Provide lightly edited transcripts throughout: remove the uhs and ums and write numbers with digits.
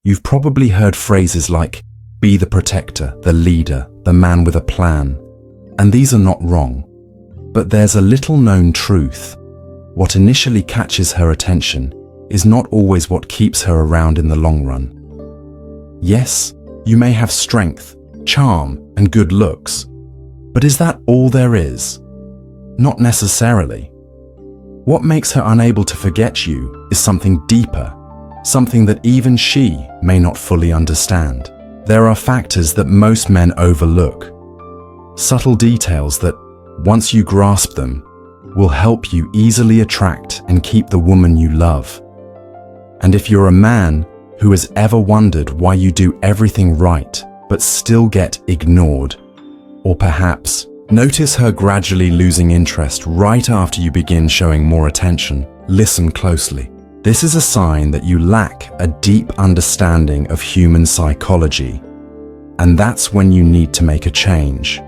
You've probably heard phrases like, be the protector, the leader, the man with a plan. And these are not wrong. But there's a little-known truth. What initially catches her attention is not always what keeps her around in the long run. Yes, you may have strength, charm, and good looks. But is that all there is? Not necessarily. What makes her unable to forget you is something deeper, something that even she may not fully understand. There are factors that most men overlook. Subtle details that, once you grasp them, will help you easily attract and keep the woman you love. And if you're a man who has ever wondered why you do everything right but still get ignored, or perhaps notice her gradually losing interest right after you begin showing more attention, listen closely. This is a sign that you lack a deep understanding of human psychology, and that's when you need to make a change.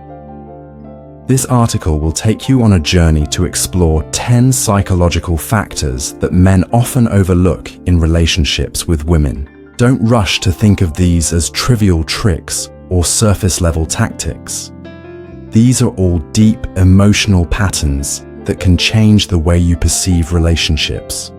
This article will take you on a journey to explore 10 psychological factors that men often overlook in relationships with women. Don't rush to think of these as trivial tricks or surface-level tactics. These are all deep emotional patterns that can change the way you perceive relationships.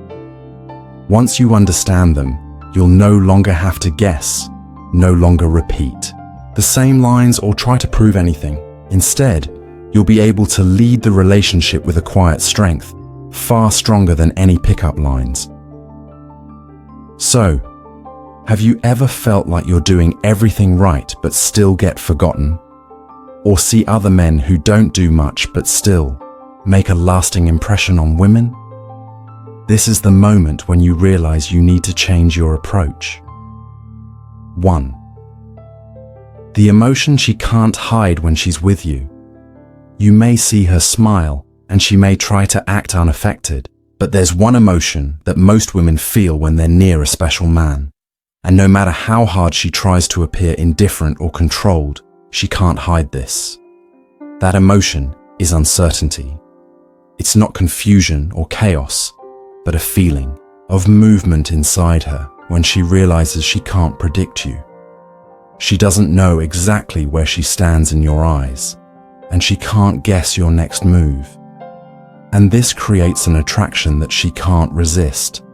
Once you understand them, you'll no longer have to guess, no longer repeat the same lines or try to prove anything. Instead, you'll be able to lead the relationship with a quiet strength, far stronger than any pickup lines. So, have you ever felt like you're doing everything right but still get forgotten? Or see other men who don't do much but still make a lasting impression on women? This is the moment when you realize you need to change your approach. 1. The emotion she can't hide when she's with you. You may see her smile, and she may try to act unaffected, but there's one emotion that most women feel when they're near a special man. And no matter how hard she tries to appear indifferent or controlled, she can't hide this. That emotion is uncertainty. It's not confusion or chaos, but a feeling of movement inside her when she realizes she can't predict you. She doesn't know exactly where she stands in your eyes, and she can't guess your next move. And this creates an attraction that she can't resist.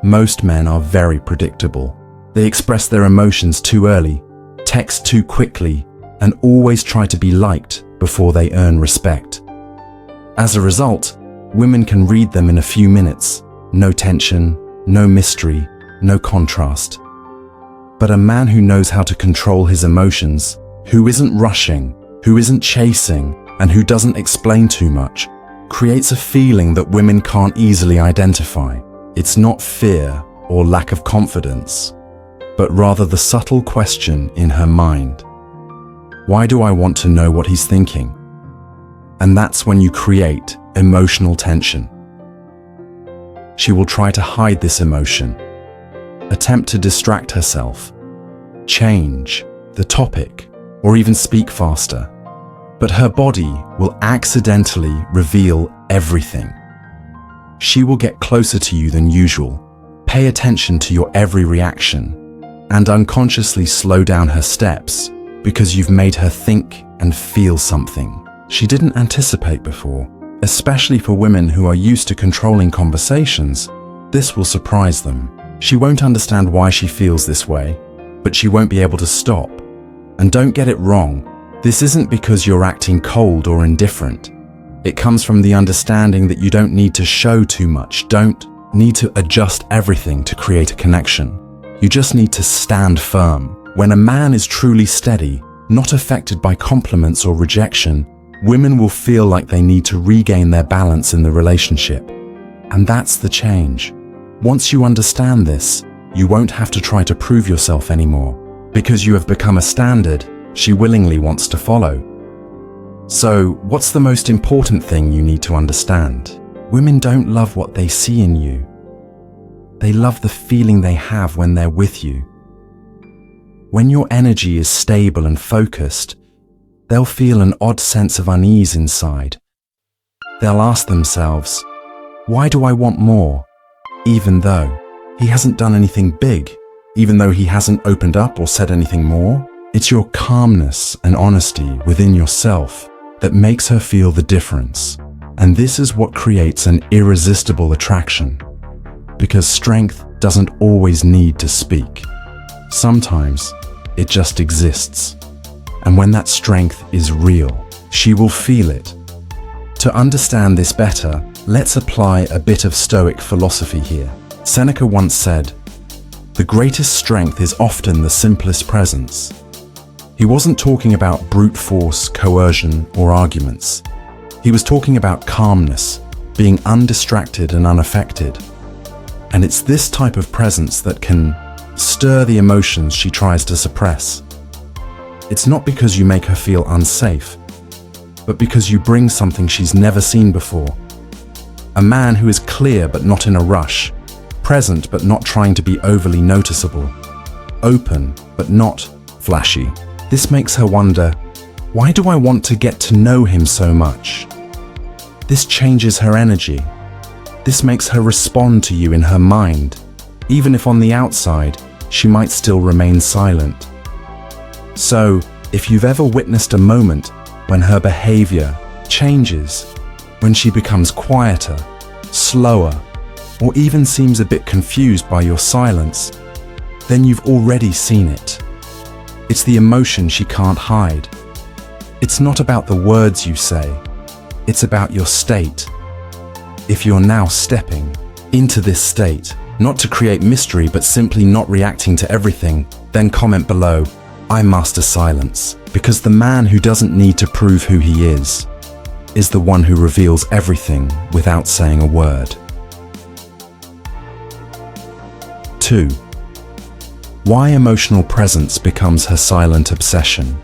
Most men are very predictable. They express their emotions too early, text too quickly, and always try to be liked before they earn respect. As a result, women can read them in a few minutes. No tension, no mystery, no contrast. But a man who knows how to control his emotions, who isn't rushing, who isn't chasing, and who doesn't explain too much, creates a feeling that women can't easily identify. It's not fear or lack of confidence, but rather the subtle question in her mind. Why do I want to know what he's thinking? And that's when you create emotional tension. She will try to hide this emotion, attempt to distract herself, change the topic, or even speak faster. But her body will accidentally reveal everything. She will get closer to you than usual, pay attention to your every reaction, and unconsciously slow down her steps because you've made her think and feel something she didn't anticipate before. Especially for women who are used to controlling conversations, this will surprise them. She won't understand why she feels this way, but she won't be able to stop. And don't get it wrong, this isn't because you're acting cold or indifferent. It comes from the understanding that you don't need to show too much, don't need to adjust everything to create a connection. You just need to stand firm. When a man is truly steady, not affected by compliments or rejection, women will feel like they need to regain their balance in the relationship. And that's the change. Once you understand this, you won't have to try to prove yourself anymore, because you have become a standard she willingly wants to follow. So, what's the most important thing you need to understand? Women don't love what they see in you. They love the feeling they have when they're with you. When your energy is stable and focused, they'll feel an odd sense of unease inside. They'll ask themselves, why do I want more? Even though he hasn't done anything big, even though he hasn't opened up or said anything more? It's your calmness and honesty within yourself that makes her feel the difference. And this is what creates an irresistible attraction. Because strength doesn't always need to speak. Sometimes it just exists. And when that strength is real, she will feel it. To understand this better, let's apply a bit of Stoic philosophy here. Seneca once said, "The greatest strength is often the simplest presence." He wasn't talking about brute force, coercion, or arguments. He was talking about calmness, being undistracted and unaffected. And it's this type of presence that can stir the emotions she tries to suppress. It's not because you make her feel unsafe, but because you bring something she's never seen before. A man who is clear but not in a rush, present but not trying to be overly noticeable, open but not flashy. This makes her wonder, why do I want to get to know him so much? This changes her energy. This makes her respond to you in her mind, even if on the outside she might still remain silent. So, if you've ever witnessed a moment when her behavior changes, when she becomes quieter, slower, or even seems a bit confused by your silence, then you've already seen it. It's the emotion she can't hide. It's not about the words you say, it's about your state. If you're now stepping into this state, not to create mystery but simply not reacting to everything, then comment below, "I master silence," because the man who doesn't need to prove who he is the one who reveals everything without saying a word. 2. Why emotional presence becomes her silent obsession.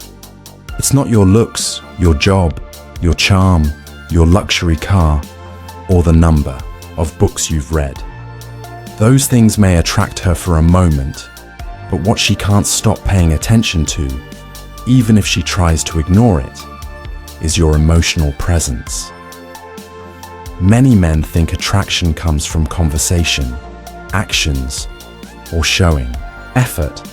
It's not your looks, your job, your charm, your luxury car, or the number of books you've read. Those things may attract her for a moment, but what she can't stop paying attention to, even if she tries to ignore it, is your emotional presence. Many men think attraction comes from conversation, actions, or showing effort.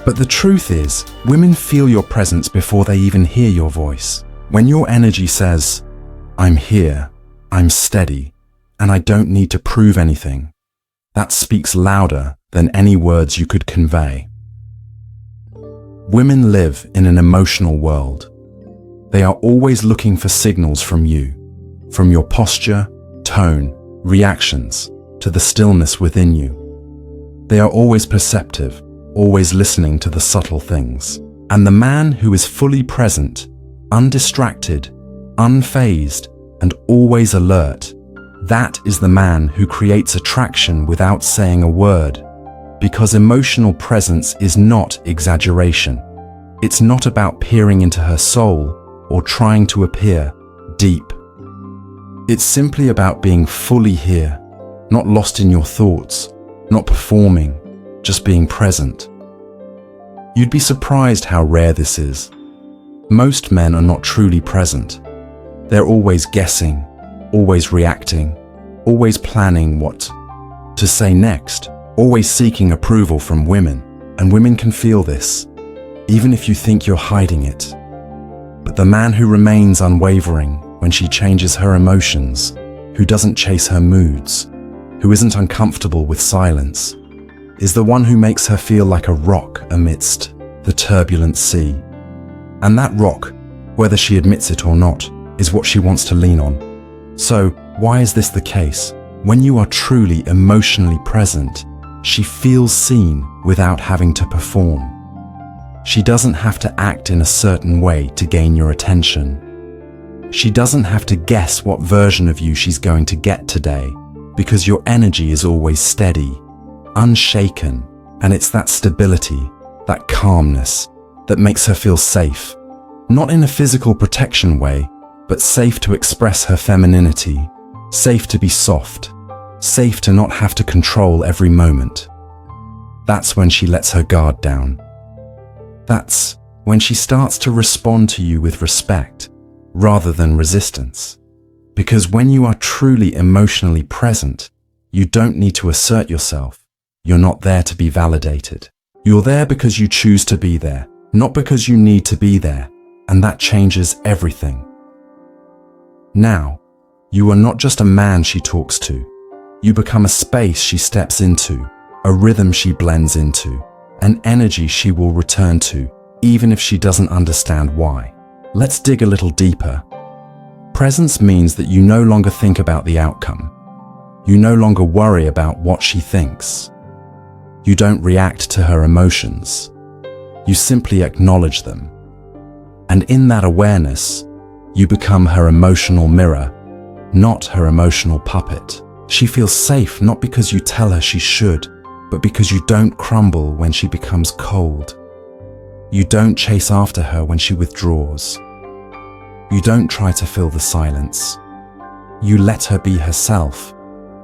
But the truth is, women feel your presence before they even hear your voice. When your energy says, "I'm here, I'm steady, and I don't need to prove anything," that speaks louder than any words you could convey. Women live in an emotional world. They are always looking for signals from you, from your posture, tone, reactions, to the stillness within you. They are always perceptive, always listening to the subtle things. And the man who is fully present, undistracted, unfazed, and always alert, that is the man who creates attraction without saying a word. Because emotional presence is not exaggeration. It's not about peering into her soul or trying to appear deep. It's simply about being fully here, not lost in your thoughts, not performing, just being present. You'd be surprised how rare this is. Most men are not truly present. They're always guessing, always reacting, always planning what to say next, always seeking approval from women. And women can feel this, even if you think you're hiding it. But the man who remains unwavering when she changes her emotions, who doesn't chase her moods, who isn't uncomfortable with silence, is the one who makes her feel like a rock amidst the turbulent sea. And that rock, whether she admits it or not, is what she wants to lean on. So, why is this the case? When you are truly emotionally present, she feels seen without having to perform. She doesn't have to act in a certain way to gain your attention. She doesn't have to guess what version of you she's going to get today, because your energy is always steady, unshaken, and it's that stability, that calmness, that makes her feel safe. Not in a physical protection way, but safe to express her femininity, safe to be soft, safe to not have to control every moment. That's when she lets her guard down. That's when she starts to respond to you with respect, rather than resistance. Because when you are truly emotionally present, you don't need to assert yourself. You're not there to be validated. You're there because you choose to be there, not because you need to be there, and that changes everything. Now, you are not just a man she talks to. You become a space she steps into, a rhythm she blends into, an energy she will return to, even if she doesn't understand why. Let's dig a little deeper. Presence means that you no longer think about the outcome. You no longer worry about what she thinks. You don't react to her emotions. You simply acknowledge them. And in that awareness, you become her emotional mirror, not her emotional puppet. She feels safe not because you tell her she should, but because you don't crumble when she becomes cold. You don't chase after her when she withdraws. You don't try to fill the silence. You let her be herself,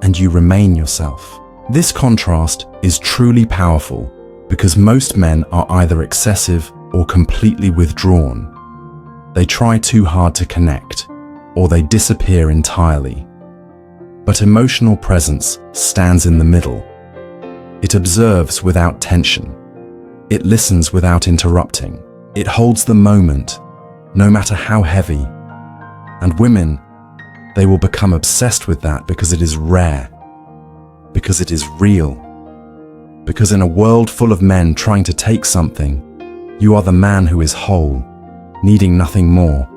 and you remain yourself. This contrast is truly powerful because most men are either excessive or completely withdrawn. They try too hard to connect, or they disappear entirely. But emotional presence stands in the middle. It observes without tension. It listens without interrupting. It holds the moment, no matter how heavy. And women, they will become obsessed with that because it is rare, because it is real. Because in a world full of men trying to take something, you are the man who is whole, needing nothing more.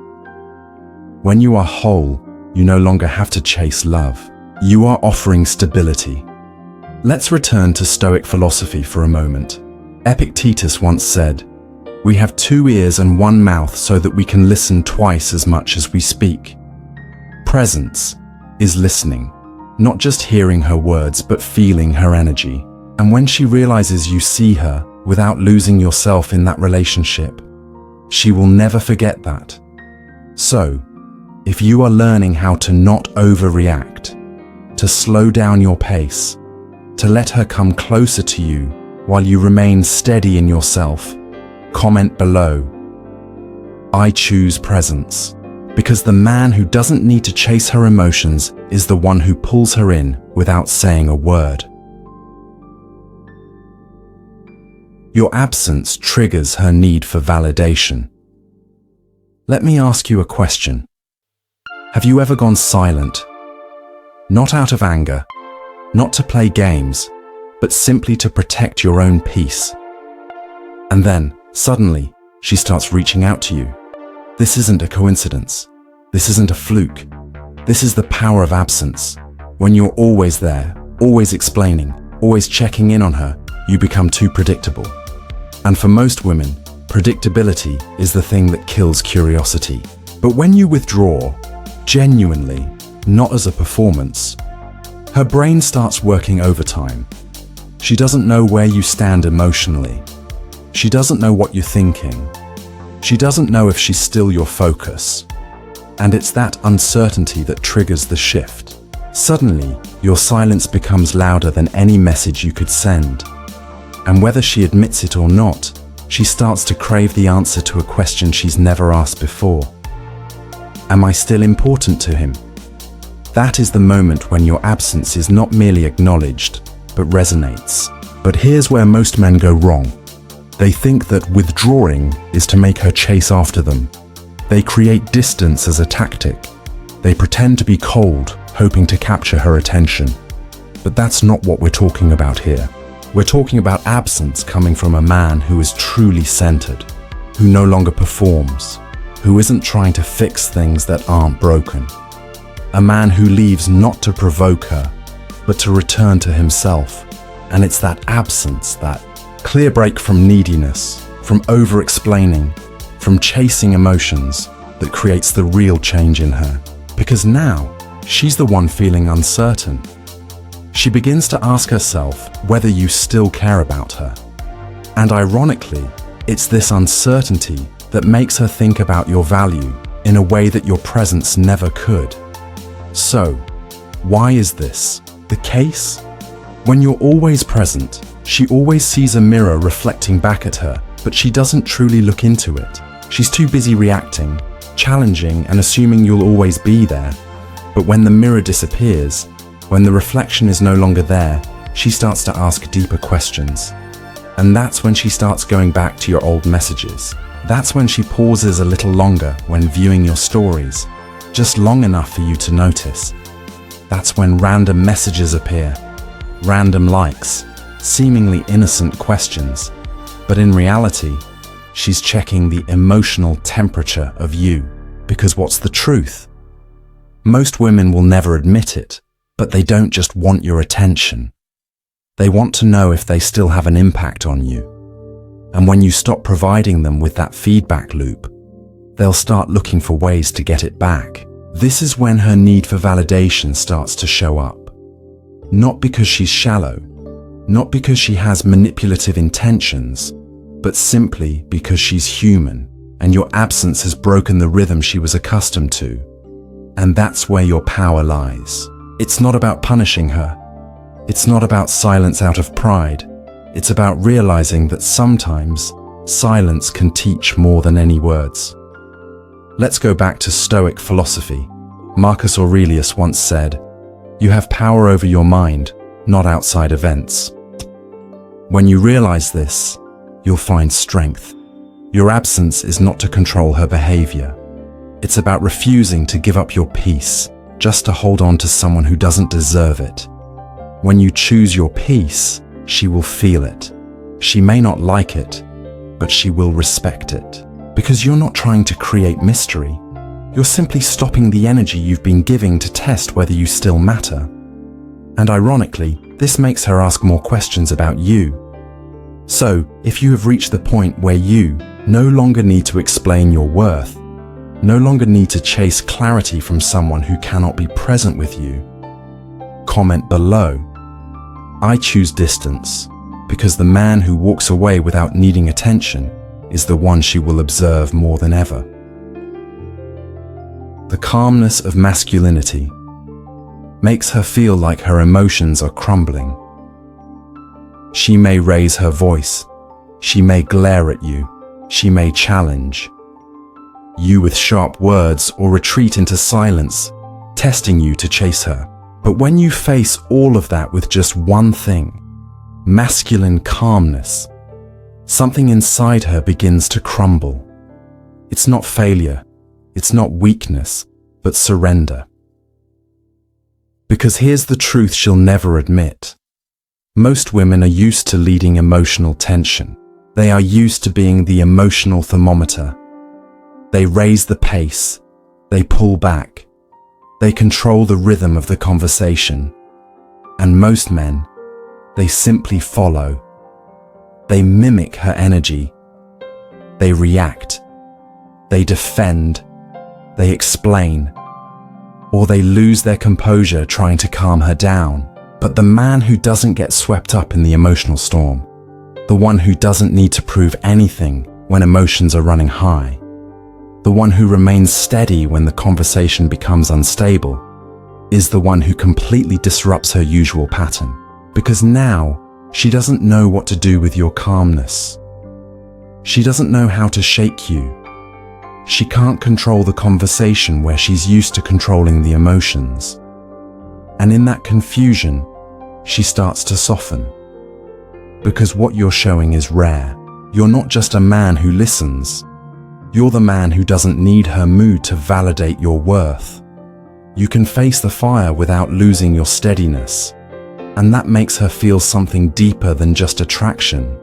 When you are whole, you no longer have to chase love. You are offering stability. Let's return to Stoic philosophy for a moment. Epictetus once said, "We have 2 ears and 1 mouth so that we can listen twice as much as we speak." Presence is listening, not just hearing her words, but feeling her energy. And when she realizes you see her without losing yourself in that relationship, she will never forget that. So, if you are learning how to not overreact, to slow down your pace, to let her come closer to you while you remain steady in yourself, comment below. I choose presence, because the man who doesn't need to chase her emotions is the one who pulls her in without saying a word. Your absence triggers her need for validation. Let me ask you a question. Have you ever gone silent? Not out of anger, not to play games, but simply to protect your own peace. And then, suddenly, she starts reaching out to you. This isn't a coincidence. This isn't a fluke. This is the power of absence. When you're always there, always explaining, always checking in on her, you become too predictable. And for most women, predictability is the thing that kills curiosity. But when you withdraw, genuinely, not as a performance, her brain starts working overtime. She doesn't know where you stand emotionally. She doesn't know what you're thinking. She doesn't know if she's still your focus. And it's that uncertainty that triggers the shift. Suddenly, your silence becomes louder than any message you could send. And whether she admits it or not, she starts to crave the answer to a question she's never asked before. Am I still important to him? That is the moment when your absence is not merely acknowledged, but resonates. But here's where most men go wrong. They think that withdrawing is to make her chase after them. They create distance as a tactic. They pretend to be cold, hoping to capture her attention. But that's not what we're talking about here. We're talking about absence coming from a man who is truly centered, who no longer performs, who isn't trying to fix things that aren't broken. A man who leaves not to provoke her, but to return to himself. And it's that absence, that clear break from neediness, from over-explaining, from chasing emotions, that creates the real change in her. Because now, she's the one feeling uncertain. She begins to ask herself whether you still care about her. And ironically, it's this uncertainty that makes her think about your value in a way that your presence never could. So, why is this the case? When you're always present, she always sees a mirror reflecting back at her, but she doesn't truly look into it. She's too busy reacting, challenging, and assuming you'll always be there. But when the mirror disappears, when the reflection is no longer there, she starts to ask deeper questions. And that's when she starts going back to your old messages. That's when she pauses a little longer when viewing your stories, just long enough for you to notice. That's when random messages appear, random likes, seemingly innocent questions. But in reality, she's checking the emotional temperature of you. Because what's the truth? Most women will never admit it, but they don't just want your attention. They want to know if they still have an impact on you. And when you stop providing them with that feedback loop, they'll start looking for ways to get it back. This is when her need for validation starts to show up. Not because she's shallow, not because she has manipulative intentions, but simply because she's human, and your absence has broken the rhythm she was accustomed to. And that's where your power lies. It's not about punishing her. It's not about silence out of pride. It's about realizing that sometimes silence can teach more than any words. Let's go back to Stoic philosophy. Marcus Aurelius once said, "You have power over your mind, not outside events." When you realize this, you'll find strength. Your absence is not to control her behavior. It's about refusing to give up your peace just to hold on to someone who doesn't deserve it. When you choose your peace, she will feel it. She may not like it, but she will respect it. Because you're not trying to create mystery. You're simply stopping the energy you've been giving to test whether you still matter. And ironically, this makes her ask more questions about you. So, if you have reached the point where you no longer need to explain your worth, no longer need to chase clarity from someone who cannot be present with you, comment below. I choose distance, because the man who walks away without needing attention is the one she will observe more than ever. The calmness of masculinity makes her feel like her emotions are crumbling. She may raise her voice, she may glare at you, she may challenge you with sharp words or retreat into silence, testing you to chase her. But when you face all of that with just one thing, masculine calmness, something inside her begins to crumble. It's not failure, it's not weakness, but surrender. Because here's the truth she'll never admit. Most women are used to leading emotional tension. They are used to being the emotional thermometer. They raise the pace, they pull back, they control the rhythm of the conversation. And most men, they simply follow. They mimic her energy. They react. They defend. They explain. Or they lose their composure trying to calm her down. But the man who doesn't get swept up in the emotional storm, the one who doesn't need to prove anything when emotions are running high, the one who remains steady when the conversation becomes unstable, is the one who completely disrupts her usual pattern. Because now, she doesn't know what to do with your calmness. She doesn't know how to shake you. She can't control the conversation where she's used to controlling the emotions. And in that confusion, she starts to soften. Because what you're showing is rare. You're not just a man who listens. You're the man who doesn't need her mood to validate your worth. You can face the fire without losing your steadiness. And that makes her feel something deeper than just attraction.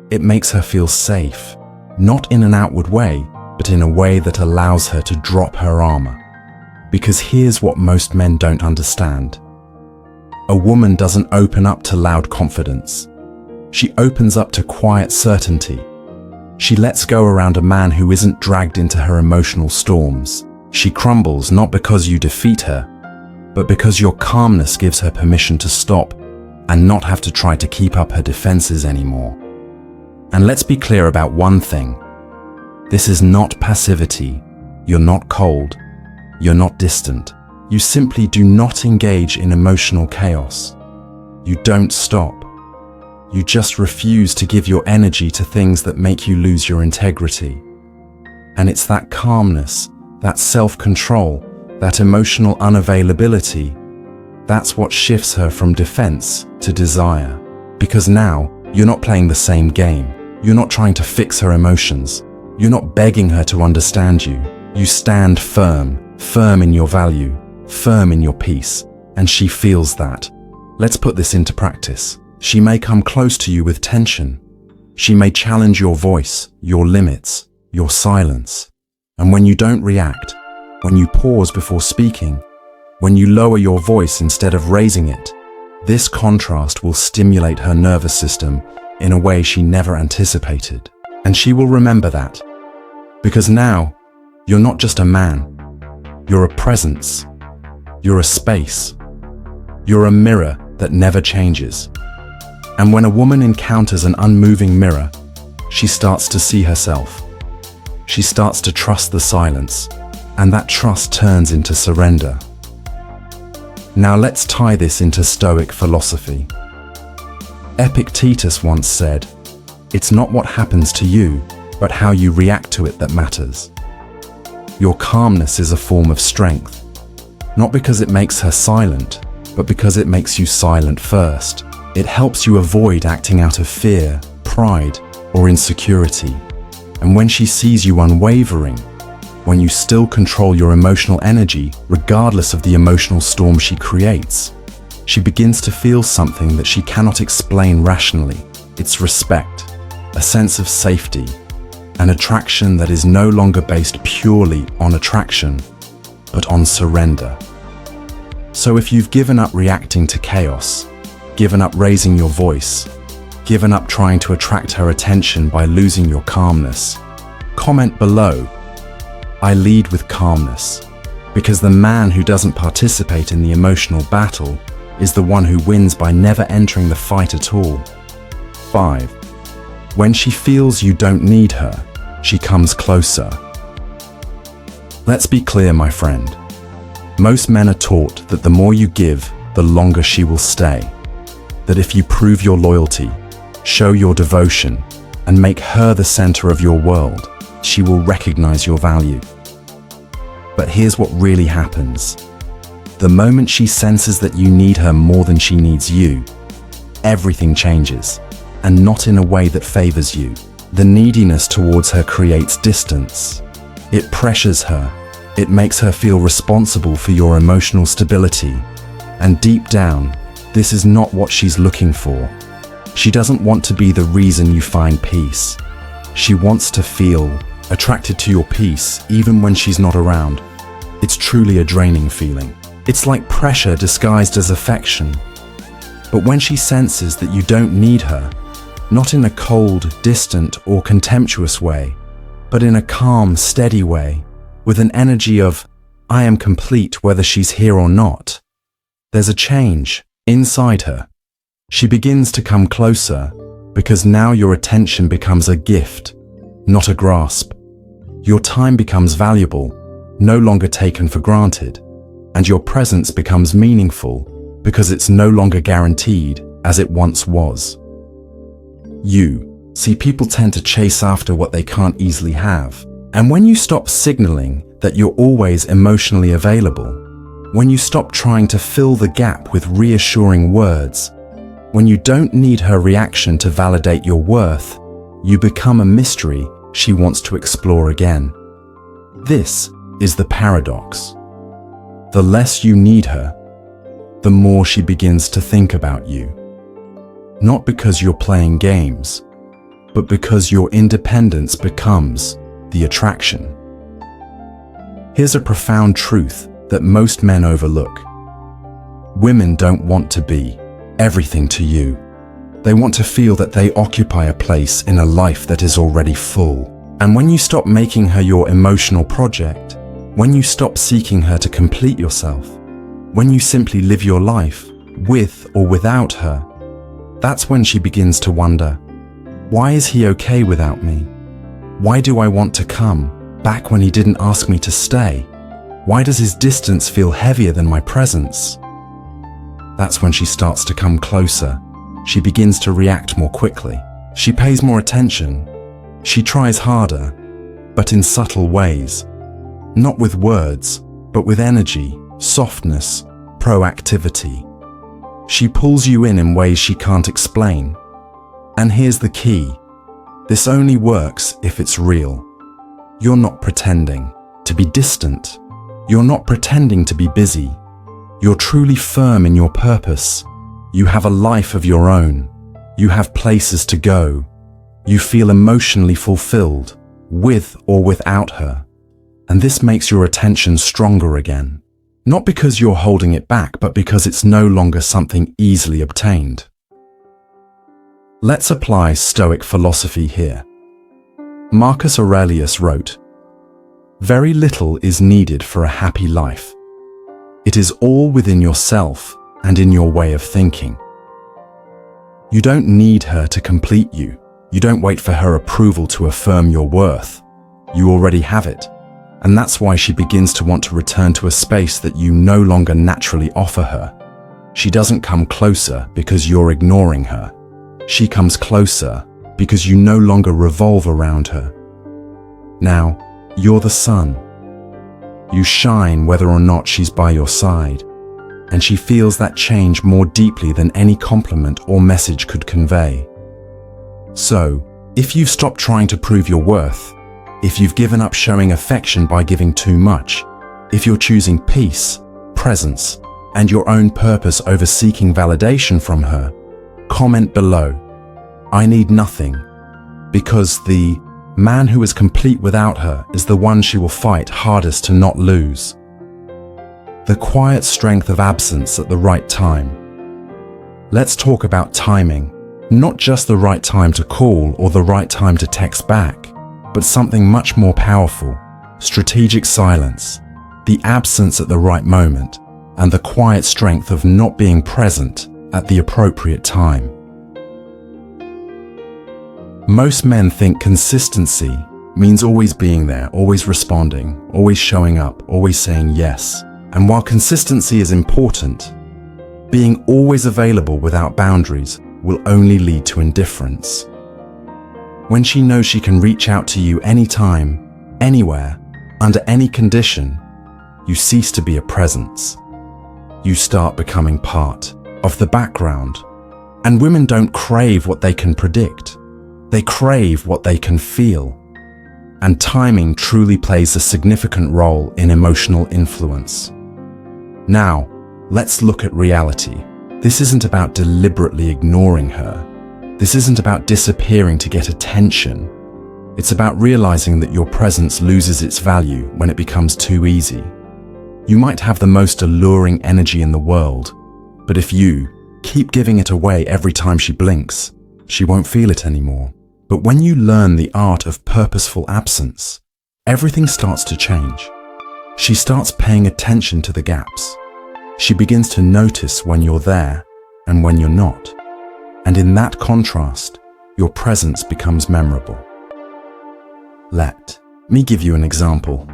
It makes her feel safe, not in an outward way, but in a way that allows her to drop her armor. Because here's what most men don't understand. A woman doesn't open up to loud confidence. She opens up to quiet certainty. She lets go around a man who isn't dragged into her emotional storms. She crumbles not because you defeat her, but because your calmness gives her permission to stop and not have to try to keep up her defenses anymore. And let's be clear about one thing. This is not passivity. You're not cold. You're not distant. You simply do not engage in emotional chaos. You don't stop. You just refuse to give your energy to things that make you lose your integrity. And it's that calmness, that self-control, that emotional unavailability, that's what shifts her from defense to desire. Because now, You're not playing the same game. You're not trying to fix her emotions. You're not begging her to understand you. You stand firm, firm in your value, firm in your peace, and she feels that. Let's put this into practice. She may come close to you with tension. She may challenge your voice, your limits, your silence. And when you don't react, when you pause before speaking, when you lower your voice instead of raising it, this contrast will stimulate her nervous system in a way she never anticipated. And she will remember that. Because now, you're not just a man. You're a presence. You're a space. You're a mirror that never changes. And when a woman encounters an unmoving mirror, she starts to see herself. She starts to trust the silence, and that trust turns into surrender. Now let's tie this into Stoic philosophy. Epictetus once said, "It's not what happens to you, but how you react to it that matters." Your calmness is a form of strength, not because it makes her silent, but because it makes you silent first. It helps you avoid acting out of fear, pride, or insecurity. And when she sees you unwavering, when you still control your emotional energy regardless of the emotional storm she creates, she begins to feel something that she cannot explain rationally. It's respect, a sense of safety, an attraction that is no longer based purely on attraction, but on surrender. So if you've given up reacting to chaos, given up raising your voice, given up trying to attract her attention by losing your calmness, comment below, "I lead with calmness," because the man who doesn't participate in the emotional battle is the one who wins by never entering the fight at all. 5. When she feels you don't need her, she comes closer. Let's be clear, my friend. Most men are taught that the more you give, the longer she will stay. That if you prove your loyalty, show your devotion, and make her the center of your world, she will recognize your value. But here's what really happens. The moment she senses that you need her more than she needs you, everything changes, and not in a way that favors you. The neediness towards her creates distance. It pressures her. It makes her feel responsible for your emotional stability. And deep down, this is not what she's looking for. She doesn't want to be the reason you find peace. She wants to feel attracted to your peace even when she's not around. It's truly a draining feeling. It's like pressure disguised as affection. But when she senses that you don't need her, not in a cold, distant, or contemptuous way, but in a calm, steady way, with an energy of, "I am complete whether she's here or not," there's a change inside her. She begins to come closer because now your attention becomes a gift, not a grasp. Your time becomes valuable, no longer taken for granted, and your presence becomes meaningful because it's no longer guaranteed as it once was. People tend to chase after what they can't easily have. And when you stop signaling that you're always emotionally available, when you stop trying to fill the gap with reassuring words, when you don't need her reaction to validate your worth, you become a mystery she wants to explore again. This is the paradox. The less you need her, the more she begins to think about you. Not because you're playing games, but because your independence becomes the attraction. Here's a profound truth that most men overlook. Women don't want to be everything to you. They want to feel that they occupy a place in a life that is already full. And when you stop making her your emotional project, when you stop seeking her to complete yourself, when you simply live your life with or without her, that's when she begins to wonder, why is he okay without me? Why do I want to come back when he didn't ask me to stay? Why does his distance feel heavier than my presence? That's when she starts to come closer. She begins to react more quickly. She pays more attention. She tries harder, but in subtle ways. Not with words, but with energy, softness, proactivity. She pulls you in ways she can't explain. And here's the key. This only works if it's real. You're not pretending to be distant. You're not pretending to be busy. You're truly firm in your purpose. You have a life of your own. You have places to go. You feel emotionally fulfilled, with or without her. And this makes your attention stronger again. Not because you're holding it back, but because it's no longer something easily obtained. Let's apply Stoic philosophy here. Marcus Aurelius wrote, "Very little is needed for a happy life. It is all within yourself and in your way of thinking." You don't need her to complete you. You don't wait for her approval to affirm your worth. You already have it. And that's why she begins to want to return to a space that you no longer naturally offer her. She doesn't come closer because you're ignoring her. She comes closer because you no longer revolve around her. Now, you're the sun. You shine whether or not she's by your side, and she feels that change more deeply than any compliment or message could convey. So, if you've stopped trying to prove your worth, if you've given up showing affection by giving too much, if you're choosing peace, presence, and your own purpose over seeking validation from her, comment below, "I need nothing," because the man who is complete without her is the one she will fight hardest to not lose. The quiet strength of absence at the right time. Let's talk about timing, not just the right time to call or the right time to text back, but something much more powerful, strategic silence, the absence at the right moment, and the quiet strength of not being present at the appropriate time. Most men think consistency means always being there, always responding, always showing up, always saying yes. And while consistency is important, being always available without boundaries will only lead to indifference. When she knows she can reach out to you anytime, anywhere, under any condition, you cease to be a presence. You start becoming part of the background. And women don't crave what they can predict. They crave what they can feel. And timing truly plays a significant role in emotional influence. Now, let's look at reality. This isn't about deliberately ignoring her. This isn't about disappearing to get attention. It's about realizing that your presence loses its value when it becomes too easy. You might have the most alluring energy in the world, but if you keep giving it away every time she blinks, she won't feel it anymore. But when you learn the art of purposeful absence, everything starts to change. She starts paying attention to the gaps. She begins to notice when you're there and when you're not. And in that contrast, your presence becomes memorable. Let me give you an example.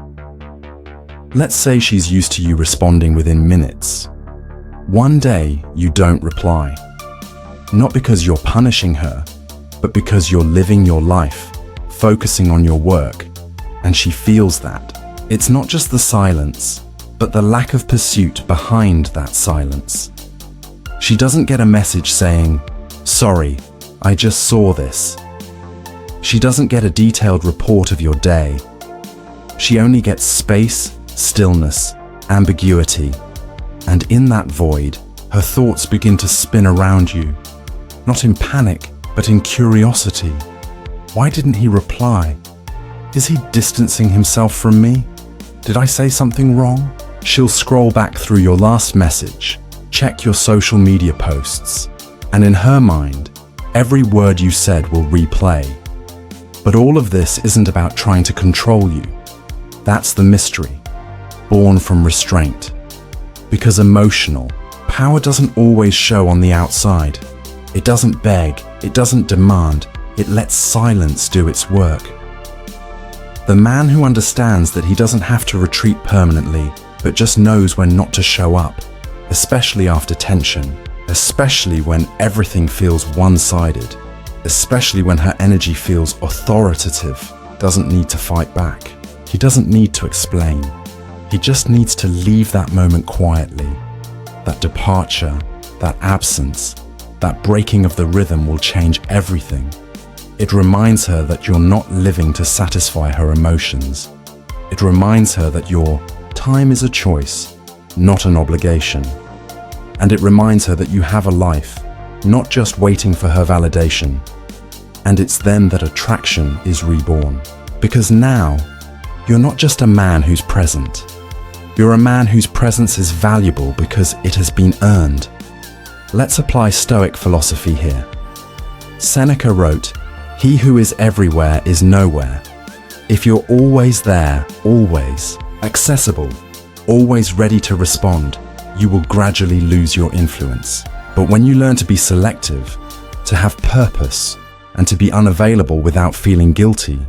Let's say she's used to you responding within minutes. One day, you don't reply. Not because you're punishing her, but because you're living your life, focusing on your work, and she feels that. It's not just the silence, but the lack of pursuit behind that silence. She doesn't get a message saying, "Sorry, I just saw this." She doesn't get a detailed report of your day. She only gets space, stillness, ambiguity. And in that void, her thoughts begin to spin around you. Not in panic, but in curiosity. Why didn't he reply? Is he distancing himself from me? Did I say something wrong? She'll scroll back through your last message, check your social media posts, and in her mind, every word you said will replay. But all of this isn't about trying to control you. That's the mystery, born from restraint. Because emotional power doesn't always show on the outside. It doesn't beg, it doesn't demand, it lets silence do its work. The man who understands that he doesn't have to retreat permanently, but just knows when not to show up, especially after tension, especially when everything feels one-sided, especially when her energy feels authoritative, doesn't need to fight back. He doesn't need to explain. He just needs to leave that moment quietly, that departure, that absence, that breaking of the rhythm will change everything. It reminds her that you're not living to satisfy her emotions. It reminds her that your time is a choice, not an obligation. And it reminds her that you have a life, not just waiting for her validation. And it's then that attraction is reborn. Because now, you're not just a man who's present. You're a man whose presence is valuable because it has been earned. Let's apply Stoic philosophy here. Seneca wrote, "He who is everywhere is nowhere." If you're always there, always accessible, always ready to respond, you will gradually lose your influence. But when you learn to be selective, to have purpose, and to be unavailable without feeling guilty,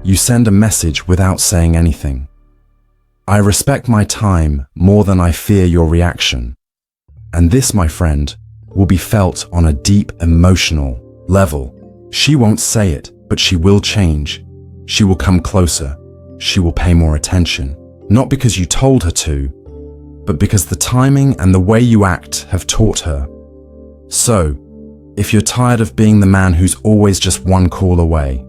you send a message without saying anything. I respect my time more than I fear your reaction. And this, my friend, will be felt on a deep emotional level. She won't say it, but she will change. She will come closer. She will pay more attention. Not because you told her to, but because the timing and the way you act have taught her. So, if you're tired of being the man who's always just one call away,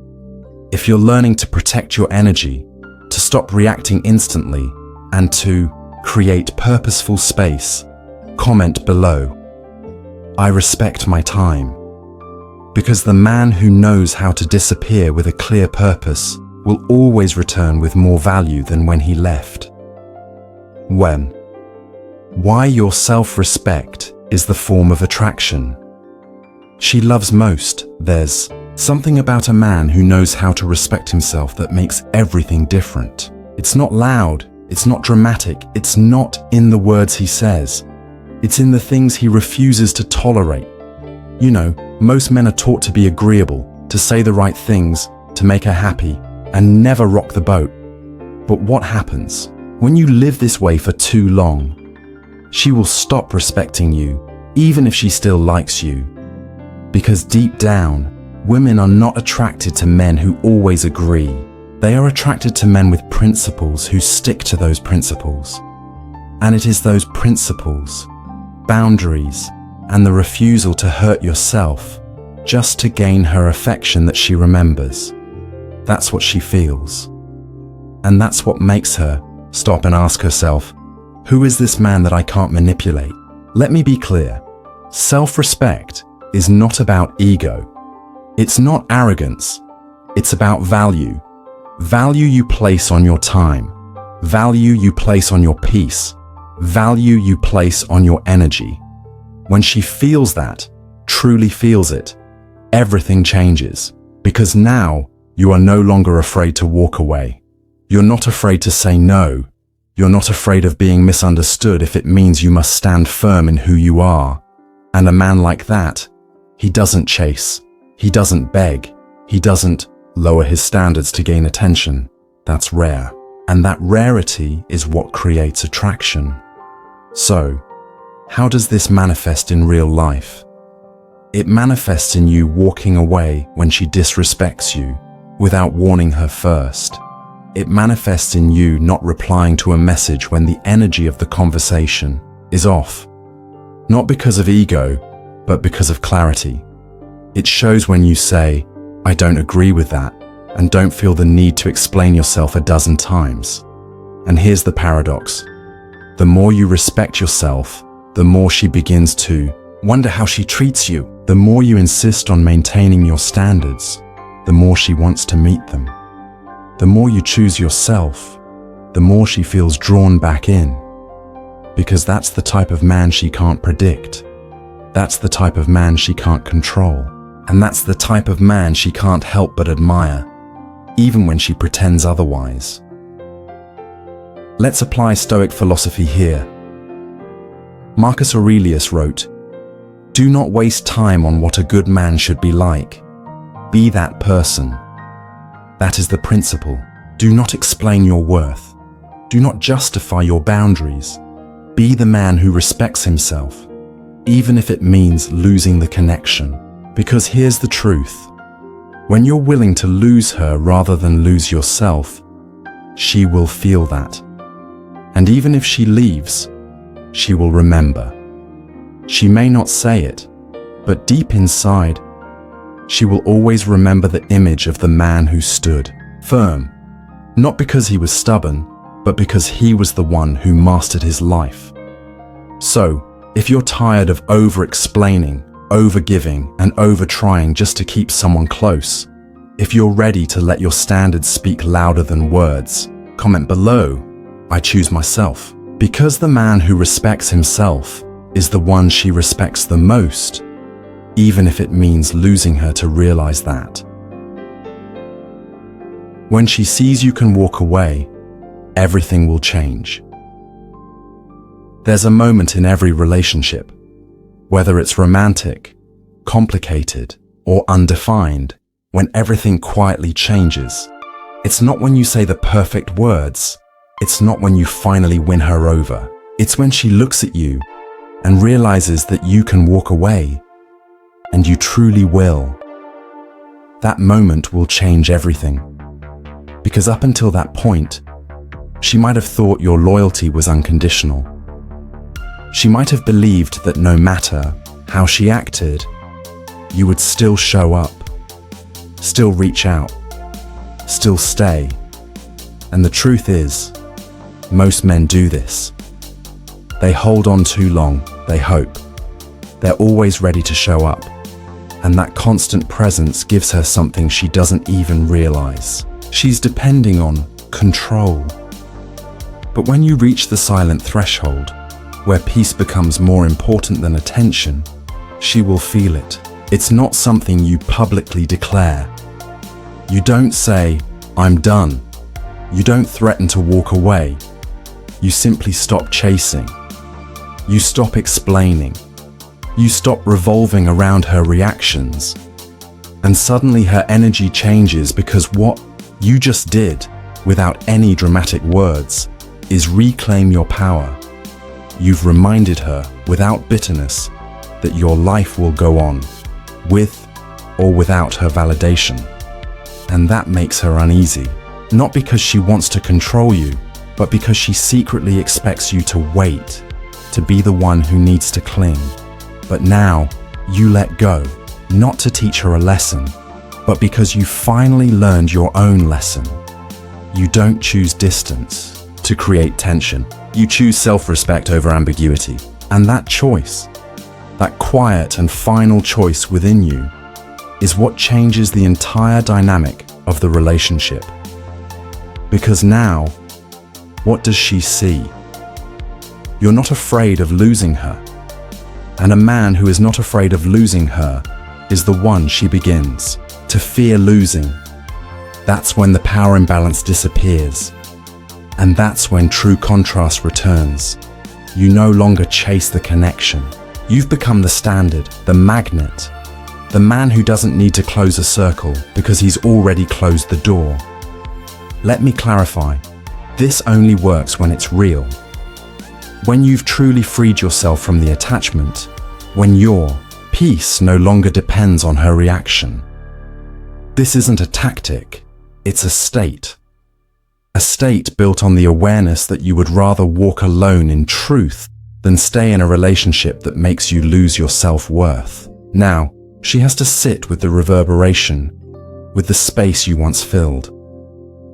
if you're learning to protect your energy, to stop reacting instantly, and to create purposeful space, comment below. I respect my time. Because the man who knows how to disappear with a clear purpose will always return with more value than when he left. Why your self-respect is the form of attraction. She loves most. There's something about a man who knows how to respect himself that makes everything different. It's not loud, it's not dramatic, it's not in the words he says. It's in the things he refuses to tolerate. You know, most men are taught to be agreeable, to say the right things, to make her happy, and never rock the boat. But what happens? When you live this way for too long, she will stop respecting you, even if she still likes you. Because deep down, women are not attracted to men who always agree. They are attracted to men with principles who stick to those principles. And it is those principles, boundaries, and the refusal to hurt yourself just to gain her affection that she remembers. That's what she feels. And that's what makes her stop and ask herself, who is this man that I can't manipulate? Let me be clear. Self-respect is not about ego. It's not arrogance. It's about value. Value you place on your time. Value you place on your peace. Value you place on your energy. When she feels that, truly feels it, everything changes. Because now you are no longer afraid to walk away. You're not afraid to say no. You're not afraid of being misunderstood if it means you must stand firm in who you are. And a man like that, he doesn't chase. He doesn't beg. He doesn't lower his standards to gain attention. That's rare. And that rarity is what creates attraction. So, how does this manifest in real life? It manifests in you walking away when she disrespects you without warning her first. It manifests in you not replying to a message when the energy of the conversation is off. Not because of ego, but because of clarity. It shows when you say, I don't agree with that, and don't feel the need to explain yourself a dozen times. And here's the paradox. The more you respect yourself, the more she begins to wonder how she treats you. The more you insist on maintaining your standards, the more she wants to meet them. The more you choose yourself, the more she feels drawn back in. Because that's the type of man she can't predict. That's the type of man she can't control. And that's the type of man she can't help but admire, even when she pretends otherwise. Let's apply Stoic philosophy here. Marcus Aurelius wrote, "Do not waste time on what a good man should be like. Be that person." That is the principle. Do not explain your worth. Do not justify your boundaries. Be the man who respects himself, even if it means losing the connection. Because here's the truth. When you're willing to lose her rather than lose yourself, she will feel that. And even if she leaves, she will remember. She may not say it, But deep inside, she will always remember the image of the man who stood firm, not because he was stubborn, but because he was the one who mastered his life. So, if you're tired of over-explaining, over-giving, and over-trying just to keep someone close, if you're ready to let your standards speak louder than words, comment below, I choose myself. Because the man who respects himself is the one she respects the most, even if it means losing her to realize that. When she sees you can walk away, everything will change. There's a moment in every relationship, whether it's romantic, complicated, or undefined, when everything quietly changes. It's not when you say the perfect words. It's not when you finally win her over. It's when she looks at you and realizes that you can walk away, and you truly will. That moment will change everything. Because up until that point, she might have thought your loyalty was unconditional. She might have believed that no matter how she acted, you would still show up, still reach out, still stay. And the truth is, most men do this. They hold on too long, they hope. They're always ready to show up. And that constant presence gives her something she doesn't even realize. She's depending on control. But when you reach the silent threshold, where peace becomes more important than attention, she will feel it. It's not something you publicly declare. You don't say, "I'm done." You don't threaten to walk away. You simply stop chasing. You stop explaining. You stop revolving around her reactions. And suddenly her energy changes, because what you just did, without any dramatic words, is reclaim your power. You've reminded her, without bitterness, that your life will go on, with or without her validation. And that makes her uneasy, not because she wants to control you, but because she secretly expects you to wait, to be the one who needs to cling. But now, you let go, not to teach her a lesson, but because you finally learned your own lesson. You don't choose distance to create tension. You choose self-respect over ambiguity. And that choice, that quiet and final choice within you, is what changes the entire dynamic of the relationship. Because now, what does she see? You're not afraid of losing her. And a man who is not afraid of losing her is the one she begins to fear losing. That's when the power imbalance disappears. And that's when true contrast returns. You no longer chase the connection. You've become the standard, the magnet, the man who doesn't need to close a circle because he's already closed the door. Let me clarify. This only works when it's real. When you've truly freed yourself from the attachment, when your peace no longer depends on her reaction. This isn't a tactic, it's a state. A state built on the awareness that you would rather walk alone in truth than stay in a relationship that makes you lose your self-worth. Now, she has to sit with the reverberation, with the space you once filled.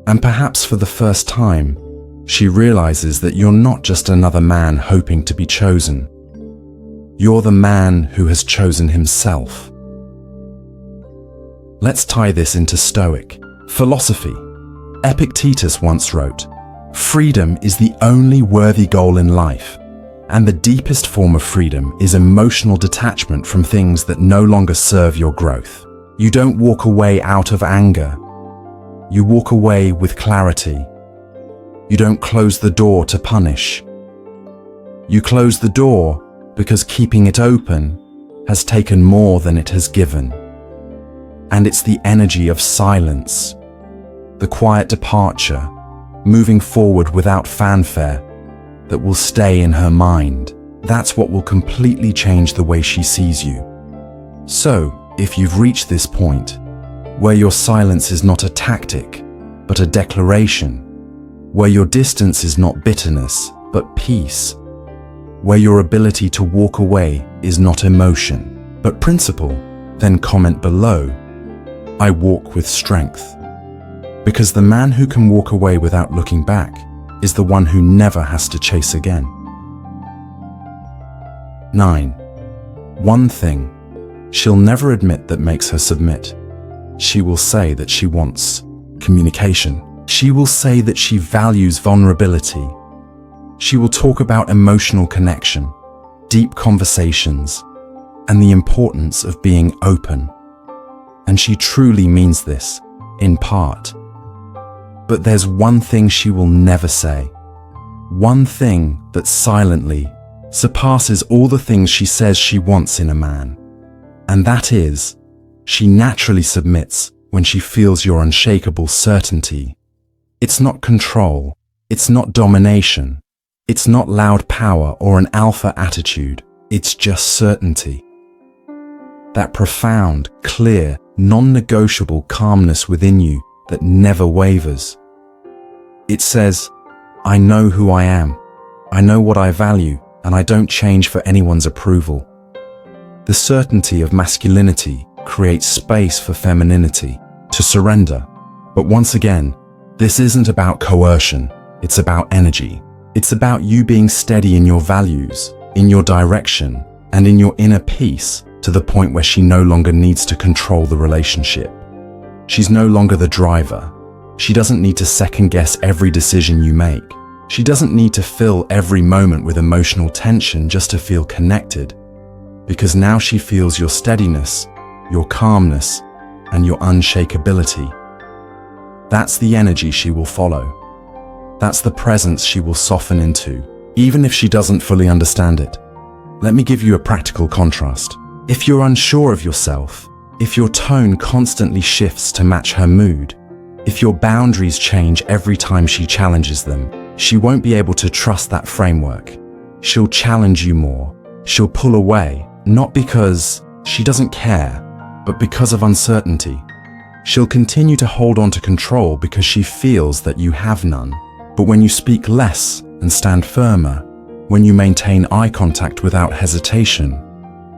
And perhaps for the first time, she realizes that you're not just another man hoping to be chosen. You're the man who has chosen himself. Let's tie this into Stoic philosophy. Epictetus once wrote, "Freedom is the only worthy goal in life, and the deepest form of freedom is emotional detachment from things that no longer serve your growth." You don't walk away out of anger. You walk away with clarity. You don't close the door to punish. You close the door because keeping it open has taken more than it has given. And it's the energy of silence, the quiet departure, moving forward without fanfare, that will stay in her mind. That's what will completely change the way she sees you. So, if you've reached this point, where your silence is not a tactic, but a declaration, where your distance is not bitterness, but peace, where your ability to walk away is not emotion, but principle, then comment below, I walk with strength. Because the man who can walk away without looking back is the one who never has to chase again. 9. One thing she'll never admit that makes her submit. She will say that she wants communication. She will say that she values vulnerability. She will talk about emotional connection, deep conversations, and the importance of being open. And she truly means this, in part. But there's one thing she will never say. One thing that silently surpasses all the things she says she wants in a man. And that is, she naturally submits when she feels your unshakable certainty. It's not control. It's not domination. It's not loud power or an alpha attitude. It's just certainty. That profound, clear, non-negotiable calmness within you that never wavers. It says, I know who I am. I know what I value, and I don't change for anyone's approval. The certainty of masculinity creates space for femininity to surrender. But once again, this isn't about coercion. It's about energy. It's about you being steady in your values, in your direction, and in your inner peace to the point where she no longer needs to control the relationship. She's no longer the driver. She doesn't need to second-guess every decision you make. She doesn't need to fill every moment with emotional tension just to feel connected, because now she feels your steadiness, your calmness, and your unshakability. That's the energy she will follow. That's the presence she will soften into, even if she doesn't fully understand it. Let me give you a practical contrast. If you're unsure of yourself, if your tone constantly shifts to match her mood, if your boundaries change every time she challenges them, she won't be able to trust that framework. She'll challenge you more. She'll pull away, not because she doesn't care, but because of uncertainty. She'll continue to hold on to control because she feels that you have none. But when you speak less and stand firmer, when you maintain eye contact without hesitation,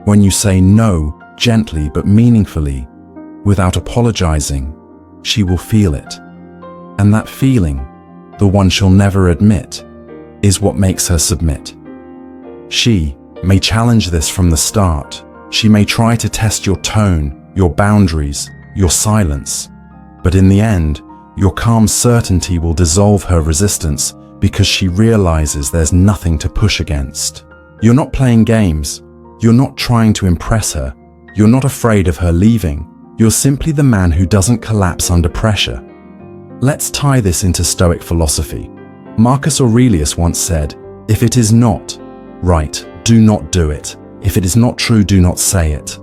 when you say no gently but meaningfully, without apologizing, she will feel it. And that feeling, the one she'll never admit, is what makes her submit. She may challenge this from the start. She may try to test your tone, your boundaries, your silence. But in the end, your calm certainty will dissolve her resistance because she realizes there's nothing to push against. You're not playing games. You're not trying to impress her. You're not afraid of her leaving. You're simply the man who doesn't collapse under pressure. Let's tie this into Stoic philosophy. Marcus Aurelius once said, "If it is not right, do not do it. If it is not true, do not say it."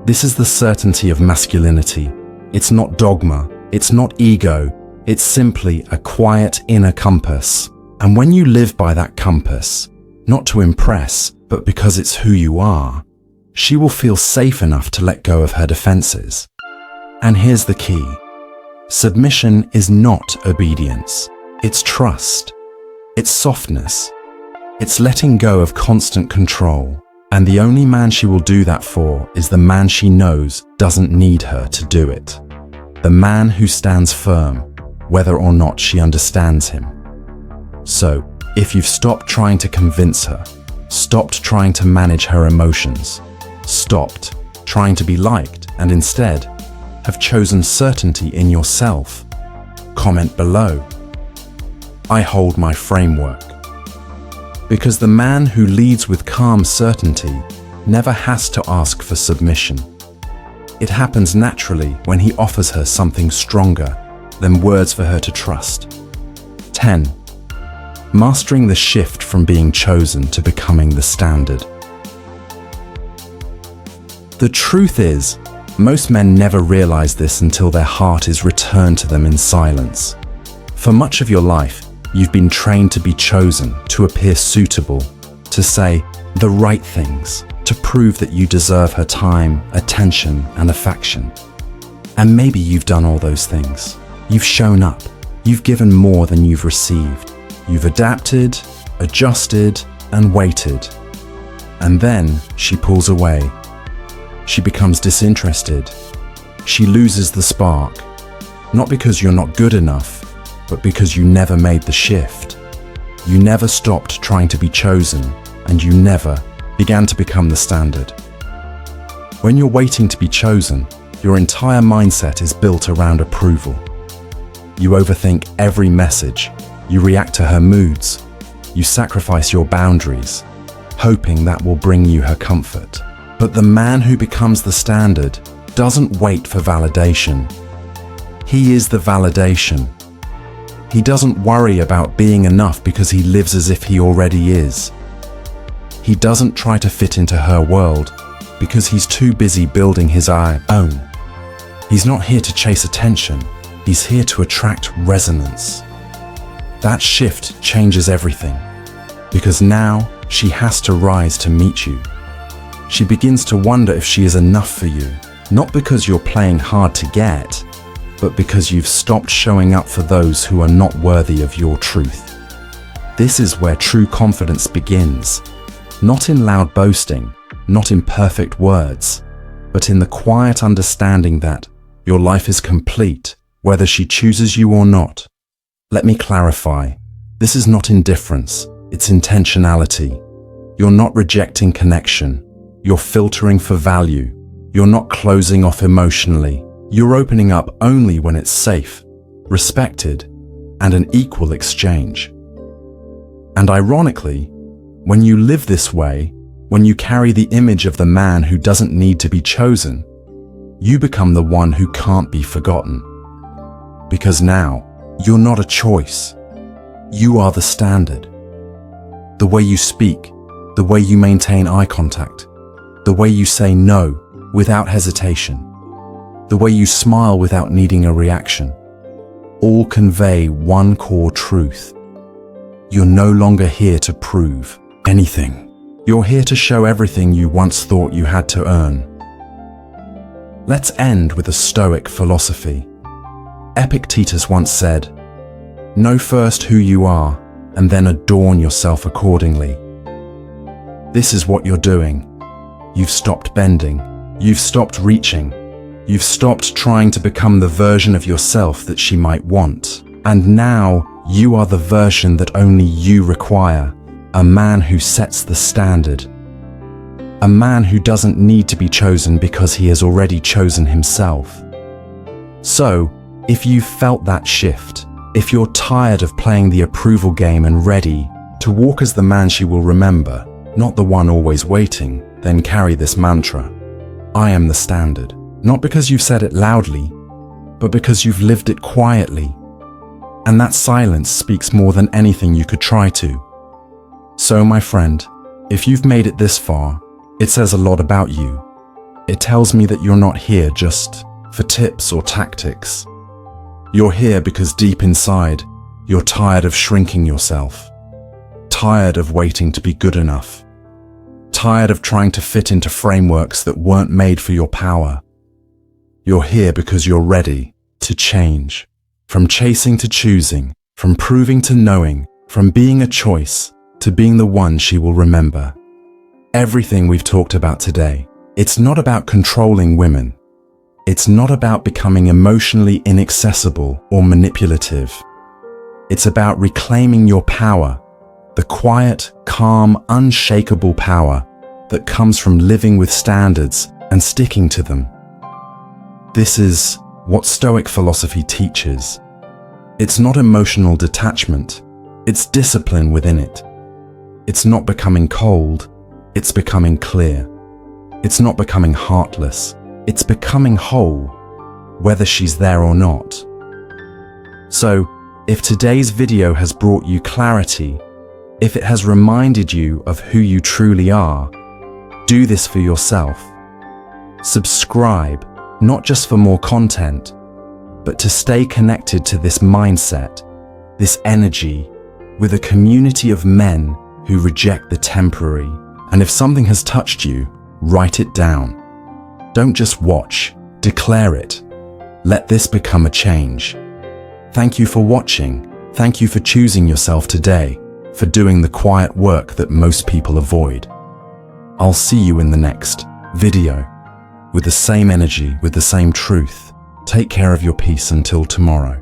This is the certainty of masculinity. It's not dogma. It's not ego. It's simply a quiet inner compass. And when you live by that compass, not to impress, but because it's who you are, she will feel safe enough to let go of her defenses. And here's the key. Submission is not obedience. It's trust. It's softness. It's letting go of constant control. And the only man she will do that for is the man she knows doesn't need her to do it. The man who stands firm, whether or not she understands him. So, if you've stopped trying to convince her, stopped trying to manage her emotions, stopped trying to be liked, and instead have chosen certainty in yourself, comment below. I hold my framework. Because the man who leads with calm certainty never has to ask for submission. It happens naturally when he offers her something stronger than words for her to trust. 10. Mastering the shift from being chosen to becoming the standard. The truth is, most men never realize this until their heart is returned to them in silence. For much of your life, you've been trained to be chosen, to appear suitable, to say the right things, to prove that you deserve her time, attention, and affection. And maybe you've done all those things. You've shown up. You've given more than you've received. You've adapted, adjusted, and waited. And then she pulls away. She becomes disinterested. She loses the spark, not because you're not good enough, but because you never made the shift. You never stopped trying to be chosen, and you never began to become the standard. When you're waiting to be chosen, your entire mindset is built around approval. You overthink every message. You react to her moods. You sacrifice your boundaries, hoping that will bring you her comfort. But the man who becomes the standard doesn't wait for validation. He is the validation. He doesn't worry about being enough because he lives as if he already is. He doesn't try to fit into her world because he's too busy building his own. He's not here to chase attention. He's here to attract resonance. That shift changes everything, because now she has to rise to meet you. She begins to wonder if she is enough for you, not because you're playing hard to get, but because you've stopped showing up for those who are not worthy of your truth. This is where true confidence begins, not in loud boasting, not in perfect words, but in the quiet understanding that your life is complete, whether she chooses you or not. Let me clarify. This is not indifference, it's intentionality. You're not rejecting connection. You're filtering for value. You're not closing off emotionally. You're opening up only when it's safe, respected, and an equal exchange. And ironically, when you live this way, when you carry the image of the man who doesn't need to be chosen, you become the one who can't be forgotten. Because now, you're not a choice. You are the standard. The way you speak, the way you maintain eye contact, the way you say no without hesitation, the way you smile without needing a reaction, all convey one core truth. You're no longer here to prove anything. You're here to show everything you once thought you had to earn. Let's end with a Stoic philosophy. Epictetus once said, "Know first who you are, and then adorn yourself accordingly." This is what you're doing. You've stopped bending. You've stopped reaching. You've stopped trying to become the version of yourself that she might want. And now you are the version that only you require, a man who sets the standard. A man who doesn't need to be chosen because he has already chosen himself. So, if you've felt that shift, if you're tired of playing the approval game and ready to walk as the man she will remember, not the one always waiting, then carry this mantra. I am the standard. Not because you've said it loudly, but because you've lived it quietly. And that silence speaks more than anything you could try to. So, my friend, if you've made it this far, it says a lot about you. It tells me that you're not here just for tips or tactics. You're here because deep inside, you're tired of shrinking yourself, tired of waiting to be good enough, tired of trying to fit into frameworks that weren't made for your power. You're here because you're ready to change, from chasing to choosing, from proving to knowing, from being a choice to being the one she will remember. Everything we've talked about today, it's not about controlling women. It's not about becoming emotionally inaccessible or manipulative. It's about reclaiming your power, the quiet, calm, unshakable power that comes from living with standards and sticking to them. This is what Stoic philosophy teaches. It's not emotional detachment, it's discipline within it. It's not becoming cold, it's becoming clear. It's not becoming heartless, it's becoming whole, whether she's there or not. So, if today's video has brought you clarity, if it has reminded you of who you truly are, do this for yourself. Subscribe, not just for more content, but to stay connected to this mindset, this energy, with a community of men who reject the temporary. And if something has touched you, write it down. Don't just watch, declare it. Let this become a change. Thank you for watching. Thank you for choosing yourself today, for doing the quiet work that most people avoid. I'll see you in the next video. with the same energy, with the same truth. Take care of your peace until tomorrow.